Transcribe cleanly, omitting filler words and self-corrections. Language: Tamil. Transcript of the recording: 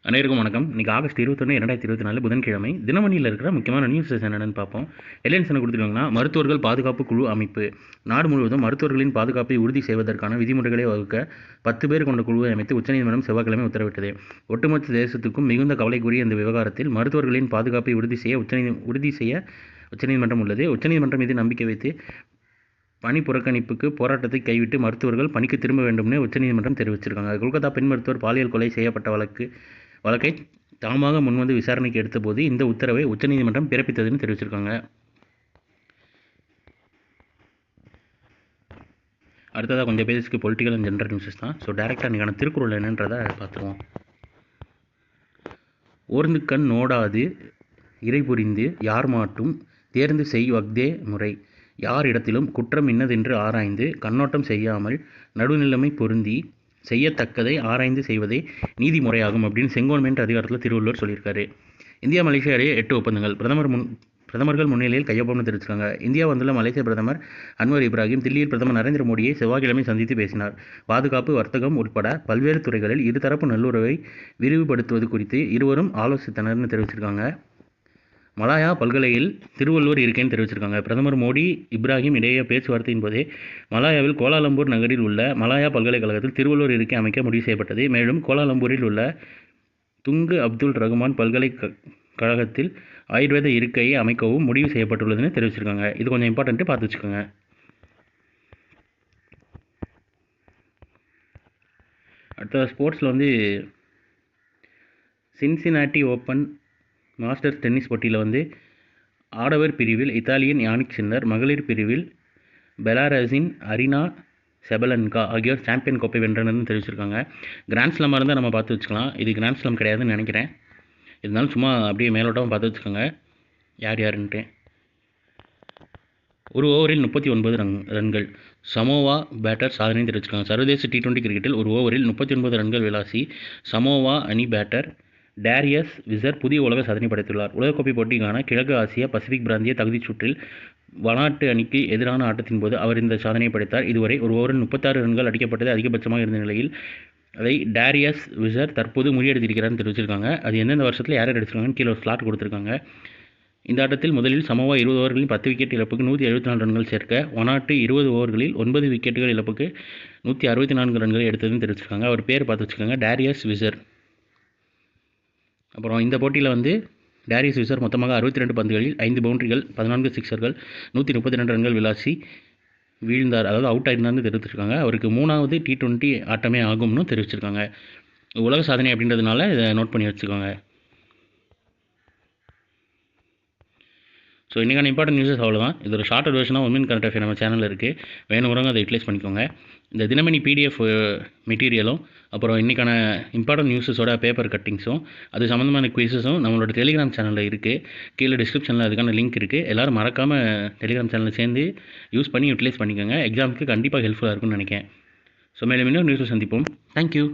அனைவருக்கும் வணக்கம். இன்றைக்கி ஆகஸ்ட் 21, 2024 புதன்கிழமை. தினமணியில் இருக்கிற முக்கியமான நியூஸஸ் என்னென்னு பார்ப்போம். ஹெட்லைன்ஸ் என்ன கொடுத்துருக்காங்கன்னா, மருத்துவர்கள் பாதுகாப்பு குழு அமைப்பு. நாடு முழுவதும் மருத்துவர்களின் பாதுகாப்பை உறுதி செய்வதற்கான விதிமுறைகளை வகுக்க 10 பேர் கொண்ட குழுவை அமைத்து உச்சநீதிமன்றம் செவ்வாய்க்கிழமை உத்தரவிட்டது. ஒட்டுமொத்த தேசத்துக்கும் மிகுந்த கவலைக்குரிய இந்த விவகாரத்தில் மருத்துவர்களின் பாதுகாப்பை உறுதி செய்ய உச்சநீதிமன்றம் உள்ளது. உச்சநீதிமன்றம் மீது நம்பிக்கை வைத்து பணி புறக்கணிப்புக்கு போராட்டத்தை கைவிட்டு மருத்துவர்கள் பணிக்கு திரும்ப வேண்டும்னு உச்சநீதிமன்றம் தெரிவிச்சிருக்காங்க. கொல்கத்தா பெண் மருத்துவர் பாலியல் கொலை செய்யப்பட்ட வழக்கை தாமாக முன்வந்து விசாரணைக்கு எடுத்தபோது இந்த உத்தரவை உச்சநீதிமன்றம் பிறப்பித்ததுன்னு தெரிவிச்சிருக்காங்க. அடுத்ததாக கொஞ்சம் பேருக்கு பொலிட்டிக்கல் அண்ட் ஜென்ரல் நியூஸஸ் தான். ஸோ டேரெக்டாக இன்றைக்கான திருக்குறள் என்னன்றதை பார்த்துருவோம். ஓர்ந்து கண் நோடாது இறை புரிந்து யார் மாட்டும் தேர்ந்து செய் வஃதே முறை. யார் இடத்திலும் குற்றம் இன்னதென்று ஆராய்ந்து கண்ணோட்டம் செய்யாமல் நடுநிலைமை பொருந்தி செய்யத்தக்கதை ஆராய்ந்து செய்வதே நீதிமுறையாகும் அப்படின்னு செங்கோன்மைன்ற அதிகாரத்தில் திருவள்ளுவர் சொல்லியிருக்காரு. இந்தியா மலேசியா இடையே 8 ஒப்பந்தங்கள் பிரதமர்கள் முன்னிலையில் கையொப்பம்னு தெரிவிச்சிருக்காங்க. இந்தியா வந்துள்ள மலேசிய பிரதமர் அன்வர் இப்ராஹிம் தில்லியில் பிரதமர் நரேந்திர மோடியை செவ்வாய்க்கிழமை சந்தித்து பேசினார். பாதுகாப்பு, வர்த்தகம் உட்பட பல்வேறு துறைகளில் இருதரப்பு நல்லுறவை விரிவுபடுத்துவது குறித்து இருவரும் ஆலோசித்தனர்னு தெரிவிச்சிருக்காங்க. மலாயா பல்கலையில் திருவள்ளுவர் இருக்கைன்னு தெரிவிச்சிருக்காங்க. பிரதமர் மோடி இப்ராஹிம் இடையே பேச்சுவார்த்தையின் போதே மலாயாவில் கோலாலம்பூர் நகரில் உள்ள மலாயா பல்கலைக்கழகத்தில் திருவள்ளுவர் இருக்கை அமைக்க முடிவு செய்யப்பட்டது. மேலும் கோலாலம்பூரில் உள்ள துங்கு அப்துல் ரகுமான் பல்கலைக்கழகத்தில் ஆயுர்வேத இருக்கையை அமைக்கவும் முடிவு செய்யப்பட்டுள்ளதுன்னு தெரிவிச்சிருக்காங்க. இது கொஞ்சம் இம்பார்ட்டன்ட்டு பார்த்து வச்சுக்கோங்க. அடுத்த ஸ்போர்ட்ஸில் சின்சினாட்டி ஓப்பன் மாஸ்டர்ஸ் டென்னிஸ் போட்டியில் ஆடவர் பிரிவில் இத்தாலியின் யானிக் சின்னர், மகளிர் பிரிவில் பெலாரஸின் அரினா செபலன்கா ஆகியோர் சாம்பியன் கோப்பை வென்றனர்னு தெரிவிச்சிருக்காங்க. கிராண்ட் ஸ்லாமாக இருந்தால் நம்ம பார்த்து வச்சுக்கலாம். இது கிராண்ட் ஸ்லாம் கிடையாதுன்னு நினைக்கிறேன். இருந்தாலும் சும்மா அப்படியே மேலோட்டமாக பார்த்து வச்சுக்கோங்க யாருன்ட்டு. ஒரு ஓவரில் 39 ரன்கள் சமோவா பேட்டர் சாதனை தெரிவிச்சிருக்காங்க. சர்வதேச T20 கிரிக்கெட்டில் ஒரு ஓவரில் 39 ரன்கள் விளாசி சமோவா அணி பேட்டர் டேரியஸ் விசர் புதிய உலக சாதனை படைத்துள்ளார். உலகக்கோப்பை போட்டிக்கான கிழக்கு ஆசிய பசிபிக் பிராந்திய தகுதிச் சுற்றில் வனாட்டு அணிக்கு எதிரான ஆட்டத்தின் போது அவர் இந்த சாதனையை படைத்தார். இதுவரை ஒரு ஓவரில் 36 ரன்கள் அடிக்கப்பட்டது அதிகபட்சமாக இருந்த நிலையில் அதை டேரியஸ் விசர் தற்போது முறியடித்திருக்கிறார்னு தெரிவிச்சிருக்காங்க. அது எந்தெந்த வருஷத்தில் யார் அடிச்சிருக்காங்கன்னு கீழே ஒரு ஸ்லாட் கொடுத்துருக்காங்க. இந்த ஆட்டத்தில் முதலில் சமோவா 20 ஓவர்களில் 10 விக்கெட் இழப்புக்கு 174 ரன்கள் சேர்க்க வனாட்டு 20 ஓவர்களில் 9 விக்கெட்டுகள் இழப்புக்கு 164 ரன்களை எடுத்ததுன்னு தெரிவிச்சிருக்காங்க. அவர் பேர் பார்த்து வச்சுக்கோங்க, டேரியஸ் விசர். அப்புறம் இந்த போட்டியில் டேரியஸ் விசர் மொத்தமாக 62 பந்துகளில் 5 பவுண்டரிகள் 14 சிக்ஸர்கள் 132 ரன்கள் விளாசி வீழ்ந்தார், அதாவது அவுட் ஆயிருந்தார்னு தெரிவிச்சிருக்காங்க. அவருக்கு 3வது T20 ஆட்டமே ஆகும்னு தெரிவிச்சிருக்காங்க. உலக சாதனை அப்படின்றதுனால இதை நோட் பண்ணி வச்சுக்கோங்க. ஸோ இன்றைக்கான இம்பார்ட்டன்ட் நியூஸஸ் அவ்வளோதான். இது ஒரு ஷார்ட்டர் வெர்ஷனாக உமன் கரண்ட் அஃபேர் நம்ம சேனலில் இருக்குது. வேணுங்கிறவங்க அதை யூட்டிலைஸ் பண்ணிக்கோங்க. இந்த தினமணி PDF மெட்டீரியலும் அப்புறம் இன்றைக்கான இம்பார்ட்டன்ட் நியூஸஸோட பேப்பர் கட்டிங்ஸும் அது சம்மந்தமான குவிஸஸும் நம்மளோட டெலிகிராம் சேனலில் இருக்குது. கீழே டிஸ்கிரிப்ஷனில் அதுக்கான லிங்க் இருக்குது. எல்லோரும் மறக்காமல் டெலிகிராம் சேனலில் சேர்ந்து யூஸ் பண்ணி யூட்டிலைஸ் பண்ணிக்கோங்க. எக்ஸாமுக்கு கண்டிப்பாக ஹெல்ப்ஃபுல்லாக இருக்கும்னு நினைக்கிறேன். ஸோ மேலும் இன்னும் நியூஸை சந்திப்போம். தேங்க்யூ.